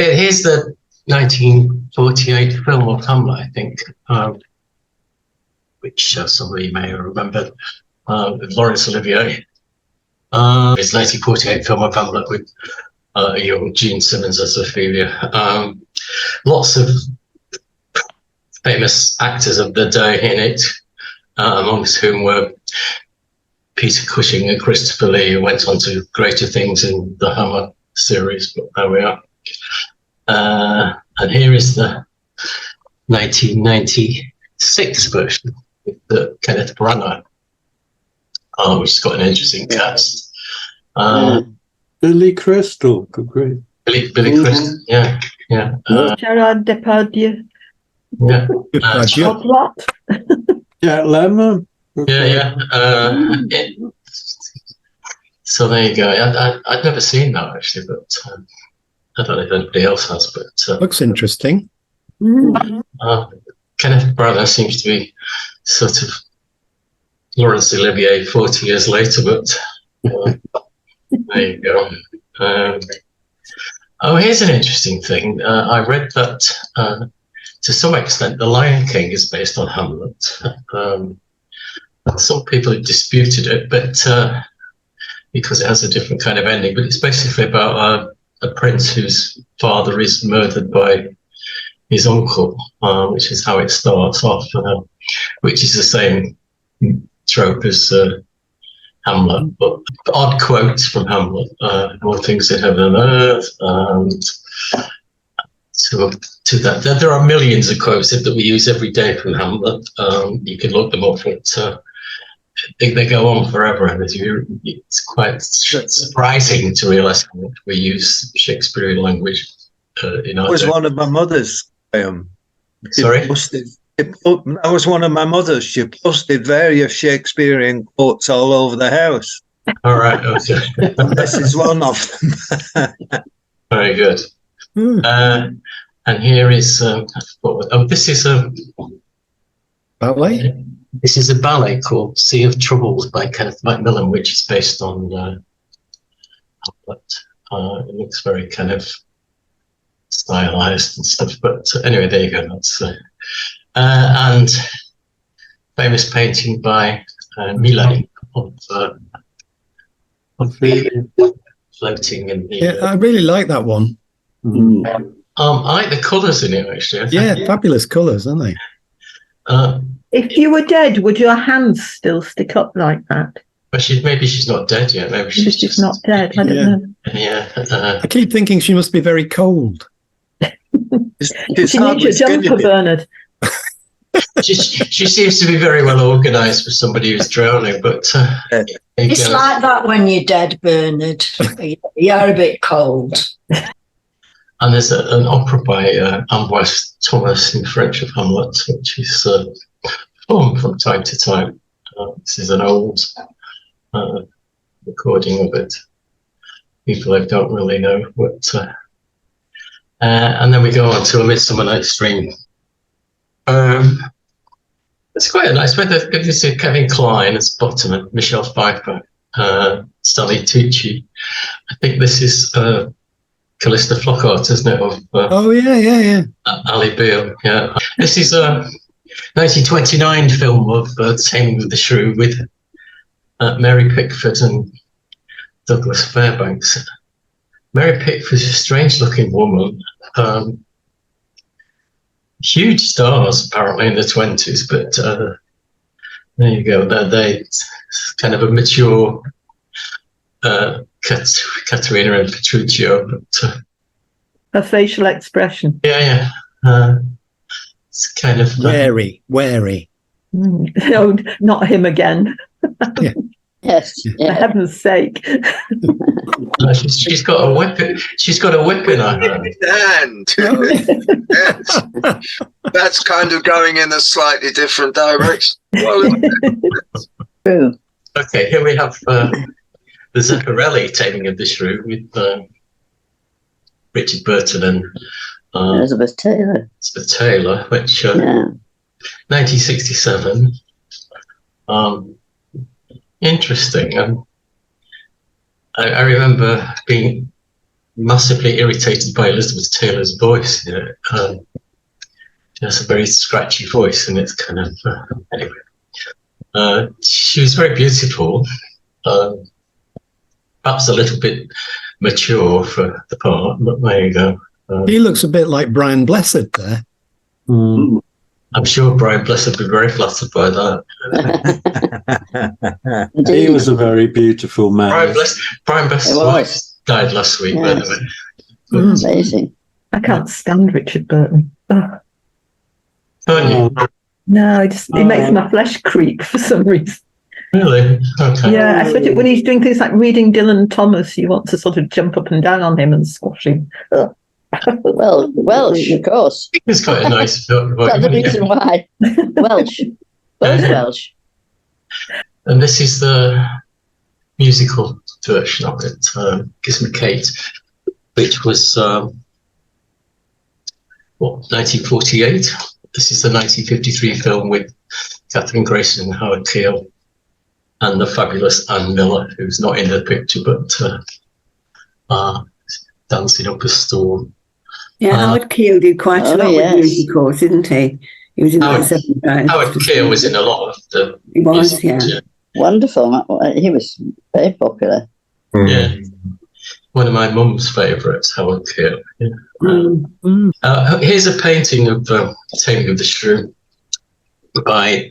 Here's the 1948 film of Hamlet, I think, which some of you may remember, with Laurence Olivier. His 1948 film of Hamlet with young Gene Simmons as Ophelia. Lots of famous actors of the day in it, amongst whom were Peter Cushing and Christopher Lee, who went on to greater things in the Hammer series, but there we are. And here is the 1996 version with Kenneth Branagh, which has got an interesting cast. Billy Crystal, great. Billy Crystal, yeah. Gerard Depardieu. Yeah. Plot. Jack Lemmon. Yeah. So there you go. I'd never seen that actually, but I don't know if anybody else has. But looks interesting. Kenneth Branagh seems to be sort of Laurence Olivier 40 years later, but there you go. Here's an interesting thing. I read that to some extent, The Lion King is based on Hamlet. Some people have disputed it, but because it has a different kind of ending. But it's basically about a prince whose father is murdered by his uncle, which is how it starts off, which is the same trope as Hamlet, but odd quotes from Hamlet, all things in heaven and earth, and to that. There are millions of quotes that we use every day from Hamlet. You can look them up, but they go on forever, and it's quite surprising to realise how much we use Shakespearean language in our day. It was one of my mother's. Sorry? That was one of my mother's. She posted various Shakespearean quotes all over the house. All right, okay. This is one of them. Very good. And here is this is a ballet. This is a ballet called Sea of Troubles by Kenneth Macmillan, which is based on Hamlet. It looks very kind of stylized and stuff, but anyway, there you go. That's and famous painting by Millet of the floating in the. Yeah, I really like that one. I like the colours in it actually. Yeah, fabulous colours, aren't they? If you were dead, would your hands still stick up like that? But maybe she's not dead yet. Maybe she's not dead. I don't know. Yeah. I keep thinking she must be very cold. She needs your jumper, Bernard. She seems to be very well organised for somebody who's drowning, but it's like that when you're dead, Bernard. You're a bit cold. And there's an opera by Ambroise Thomas in French of Hamlet, which is performed from time to time. This is an old recording of it. People I don't really know, but and then we go on to A Midsummer Night's Dream. It's quite a nice way. This is Kevin Kline as Bottom and Michelle Pfeiffer, Stanley Tucci. I think this is Callista Flockhart, isn't it? Of yeah. Ali Beale. Yeah, this is a 1929 film of Taming of the Shrew with Mary Pickford and Douglas Fairbanks. Mary Pickford's a strange-looking woman. Huge stars apparently in the 20s, but there you go. They kind of a mature Caterina and Petruchio, but her facial expression. Yeah. It's kind of wary. No, not him again. Yeah. Yes. For heaven's sake. She's got a weapon. She's got a whip in her hand. Yes. That's kind of going in a slightly different direction. True. Okay, here we have the Zaccarelli Taming of the Shrew with Richard Burton and Elizabeth Taylor. Which 1967. Interesting. I remember being massively irritated by Elizabeth Taylor's voice. You know, she has a very scratchy voice, and it's kind of anyway. She was very beautiful, perhaps a little bit mature for the part, but there you go. He looks a bit like Brian Blessed there. Mm. I'm sure Brian Bless would be very flattered by that. He was a very beautiful man. Brian Bless's wife died last week, by the way. Amazing. I can't stand Richard Burton. Ugh. Don't you? No, it makes my flesh creep for some reason. Really? Okay. Yeah, especially when he's doing things like reading Dylan Thomas, you want to sort of jump up and down on him and squash him. Ugh. Well, Welsh, of course. It's quite a nice voice. That's the reason why. Welsh. Both Welsh. And this is the musical version of it, Kiss Me Kate, which was, 1948? This is the 1953 film with Catherine Grayson and Howard Keel and the fabulous Ann Miller, who's not in the picture, but dancing up a storm. Yeah, Howard Keel did quite a lot with musicals, didn't he? He was in the 75. Howard Keel was in a lot of the He was, musicals, yeah. Wonderful. He was very popular. Yeah. One of my mum's favourites, Howard Keel. Yeah. Here's a painting of Taming of the Shrew by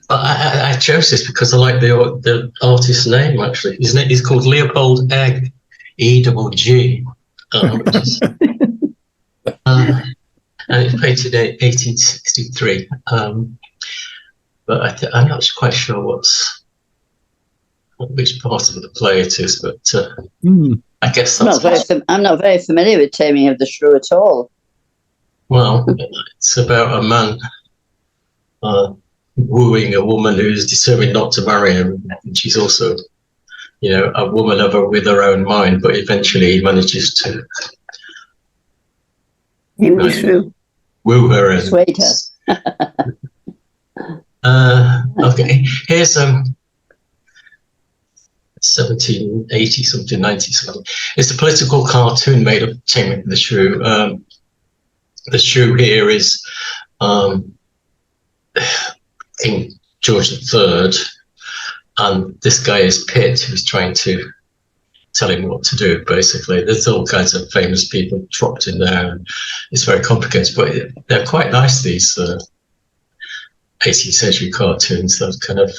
I chose this because I like the artist's name, actually. His name is called Leopold Egg, E-double-G. And it's painted in 1863. But I'm not quite sure which part of the play it is, but I guess that's... I'm not very familiar with Taming of the Shrew at all. Well, it's about a man wooing a woman who's determined not to marry him, and she's also, a woman with her own mind, but eventually he manages to woo her and persuade her. Okay, here's 1780 something, 90 something. It's a political cartoon made of Taming of the Shrew. The shrew here is King George III, and this guy is Pitt, who's trying to tell him what to do, basically. There's all kinds of famous people dropped in there, and it's very complicated, but they're quite nice, these 18th century cartoons. Those kind of,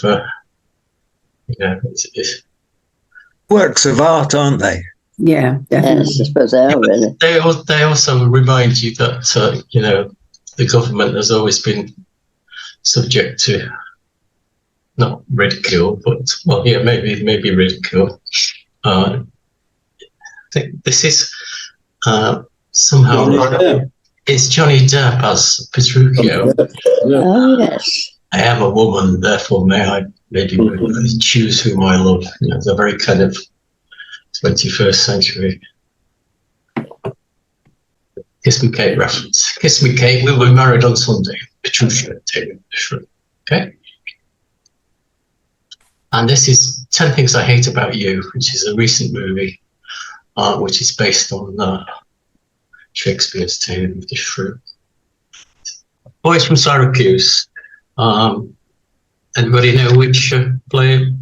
it's works of art, aren't they? Yeah, definitely. Yes, I suppose they are, really. They also remind you that, the government has always been subject to not ridicule, but maybe ridicule. I think this is somehow it's Johnny Depp as Petruchio. Oh yes. I am a woman, therefore may I maybe choose whom I love. It's a very kind of 21st century Kiss Me Kate reference. Kiss Me Kate, we'll be married on Sunday. Petruchio, Taming the Shrew. Okay. And this is 10 Things I Hate About You, which is a recent movie, which is based on Shakespeare's Taming of the Shrew. Boys from Syracuse. Anybody know which play?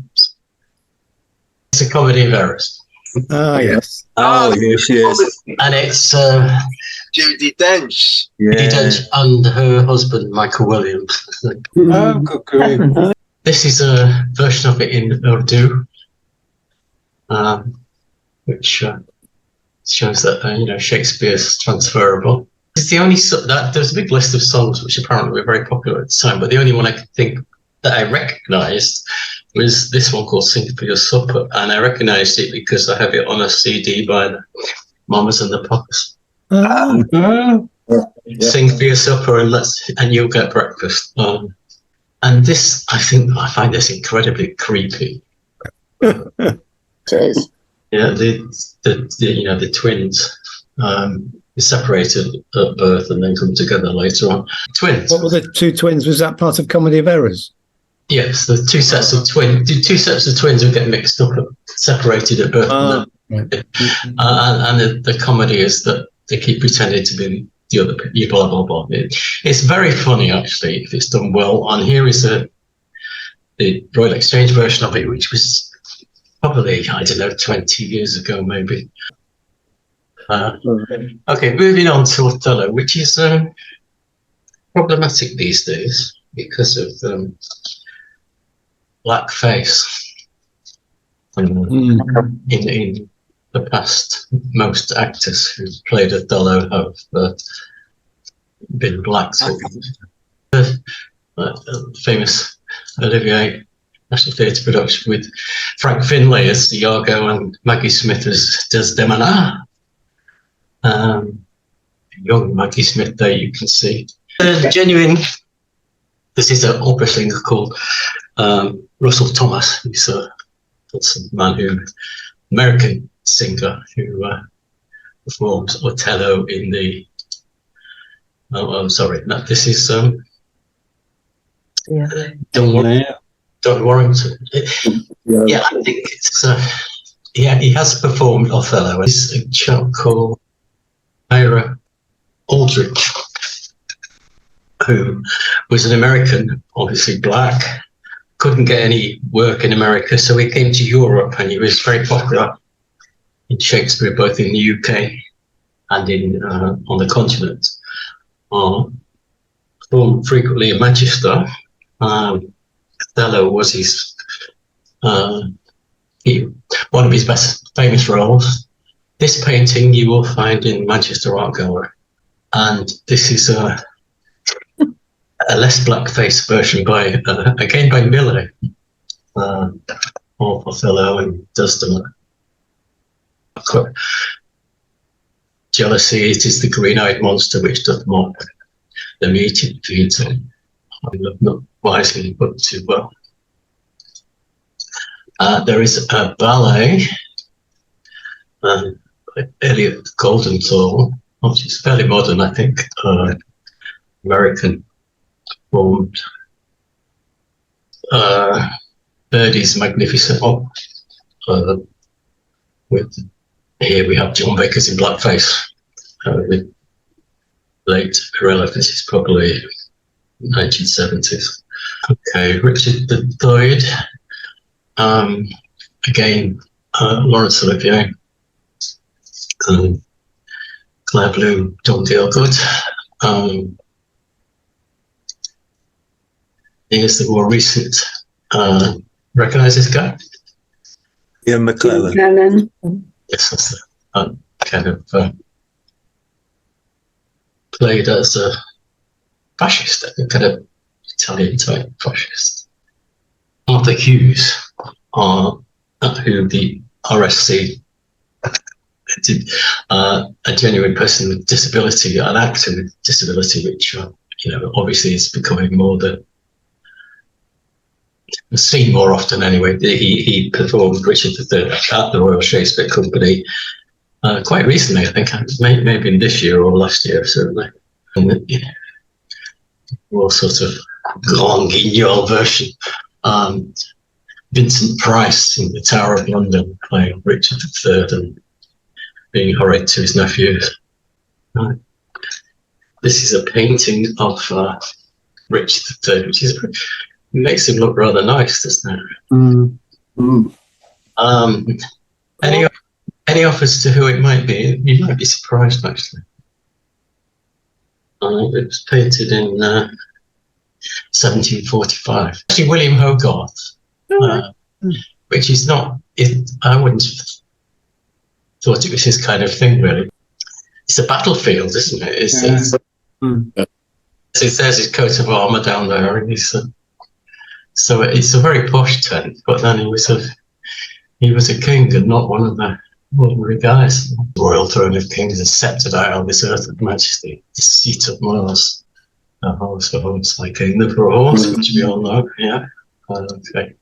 It's a comedy of errors. Ah, yes. Oh, yes, yes. And it's Judi Dench. Judi Dench and her husband, Michael Williams. Oh, good grief. This is a version of it in Urdu, which shows that Shakespeare's transferable. It's the only there's a big list of songs which apparently were very popular at the time, but the only one I could think that I recognised was this one called "Sing for Your Supper," and I recognised it because I have it on a CD by the Mamas and the Papas. Sing for your supper and you'll get breakfast. And this, I find this incredibly creepy. It is. Yeah, the twins separated at birth and then come together later on. Twins. What were the two twins? Was that part of Comedy of Errors? Yes, the two sets of twins. The two sets of twins who get mixed up, separated at birth, and then And the comedy is that they keep pretending to be the other people, blah, blah, blah. It's very funny, actually, if it's done well. And here is the Royal Exchange version of it, which was probably, I don't know, 20 years ago, maybe. Okay, moving on to Othello, which is problematic these days because of blackface. In the past, most actors who played Othello have been black. So, famous Olivier National Theatre production with Frank Finlay as Iago and Maggie Smith as Desdemona. Young Maggie Smith there, you can see. Genuine. This is an opera singer called Russell Thomas. He's a American singer who performs Othello in the. Oh, I'm sorry. No, this is Don Warrington. Yeah, I think it's. Yeah, he has performed Othello. It's a chap called Ira Aldrich, who was an American, obviously black, couldn't get any work in America, so he came to Europe, and he was very popular in Shakespeare, both in the UK and in on the continent. Performed frequently in Manchester. Othello was his one of his best famous roles. This painting you will find in Manchester Art Gallery, and this is a less blackface version by again by Miller of Othello and Desdemona. Jealousy, it is the green-eyed monster which doth mock the meat it feeds on. Not wisely, but too well. There is a ballet by Elliot Goldenthal, which is fairly modern, I think, American formed. Birdie's Magnificent Op. With here we have John Bakers in blackface with late Pirella. This is probably 1970s. Okay, Richard III. Again, Laurence Olivier. Claire Bloom, Don Gielgud. Here's the more recent. Recognise this guy? Ian McClellan. Yes, that's the kind of played as a fascist, a kind of Italian type fascist. Arthur Hughes, who the RSC did, a genuine person with disability, an actor with disability, which obviously is becoming more seen more often anyway. He performed Richard III at the Royal Shakespeare Company quite recently, I think, maybe in this year or last year, certainly. And, more sort of grand guignol version. Vincent Price in the Tower of London playing Richard III and being horrid to his nephews. Right. This is a painting of Richard III, which makes him look rather nice, doesn't it? Any offers to who it might be? You might be surprised, actually. It was painted in 1745. Actually, William Hogarth, which is not. I wouldn't have thought it was his kind of thing, really. It's a battlefield, isn't it? There's his coat of armour down there, and so it's a very posh tent. But then he was a king and not one of the ordinary guys. The royal throne of kings is sceptred out on this earth of majesty, the seat of Mars. A horse for horse, like kingdom for a horse, which we all know. Yeah. Okay.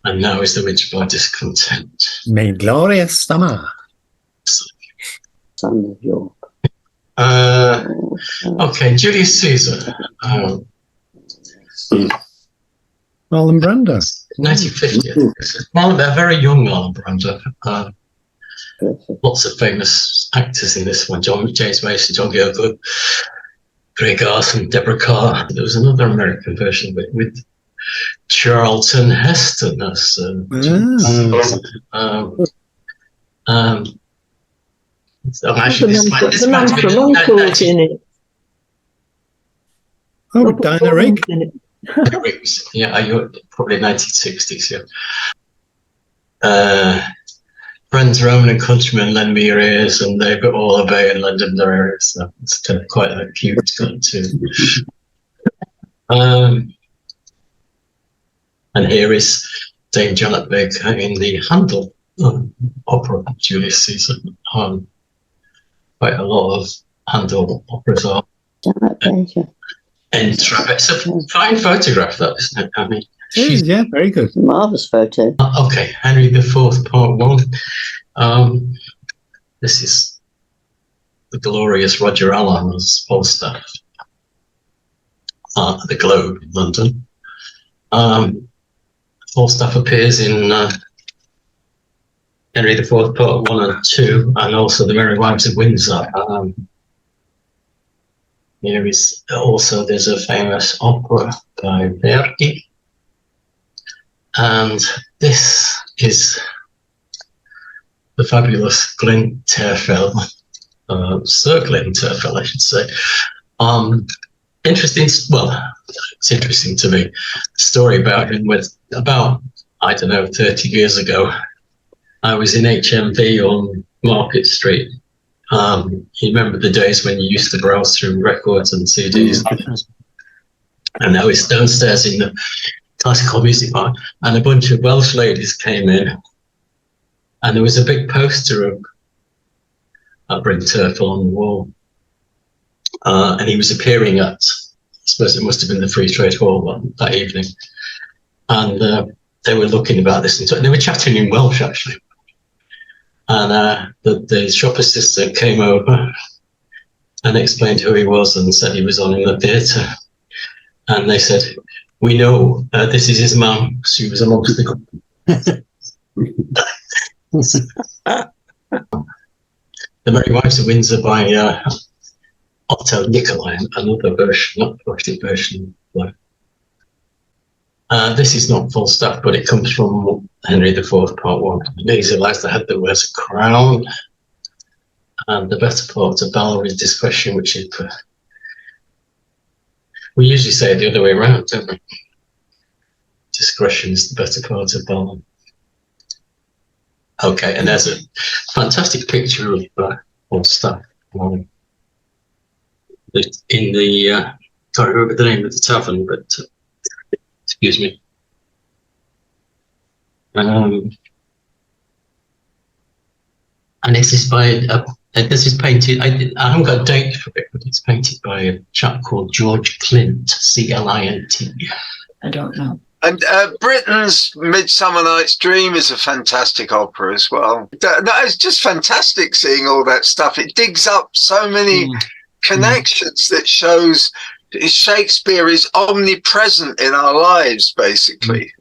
And now is the rich by discontent. May glorious summer. Son of York. Okay, Julius Caesar. Marlon Brando. 1950. A very young Marlon Brando. lots of famous actors in this one. James Mason, John Gielgud, Greg Garson, Deborah Carr. There was another American version with Charlton Heston as the man from Uncle's in it. Oh, Diana Rigg. In it. Yeah, you're probably 1960s. Yeah. Friends, Roman and countrymen, lend me your ears, and they all obey and lend them their ears. So it's kind of quite a cute cartoon. And here is Dame Janet Baker in the Handel opera Julius Caesar. Quite a lot of Handel operas are. It's a fine photograph, that, isn't it? I mean, Yeah, very good. Marvellous photo. Okay, Henry IV, Part 1. This is the glorious Roger Allen as Falstaff at the Globe in London. Falstaff appears in Henry IV, Part 1 and 2, and also The Merry Wives of Windsor. Here is also, there's a famous opera by Verdi. And this is the fabulous Glenn Terfel, Sir Glenn Terfel, I should say. Interesting, well, it's interesting to me. The story about him was about, I don't know, 30 years ago. I was in HMV on Market Street. You remember the days when you used to browse through records and CDs? And I was downstairs in the classical music bar, and a bunch of Welsh ladies came in, and there was a big poster of Bryn Terfel on the wall, and he was appearing at, I suppose it must have been the Free Trade Hall that evening, and they were looking about this, and they were chatting in Welsh actually, and the shop assistant came over and explained who he was and said he was on in the theatre, and they said, "We know this is his mum." She was amongst the group. The Merry Wives of Windsor by Otto Nicolai, another version, not poetic version. This is not Falstaff, but it comes from Henry IV, Part 1. These are like the head that wears a crown, and the better part of valor is discretion, which is. We usually say it the other way around, don't we? Discretion is the better part of valor. Okay, and there's a fantastic picture of Falstaff in the, can't remember the name of the tavern, but excuse me. And this is by this is painted. I haven't got a date for it, but it's painted by a chap called George Clint, Clint. I don't know. And Britain's Midsummer Night's Dream is a fantastic opera as well. That is just fantastic seeing all that stuff. It digs up so many connections that shows Shakespeare is omnipresent in our lives, basically.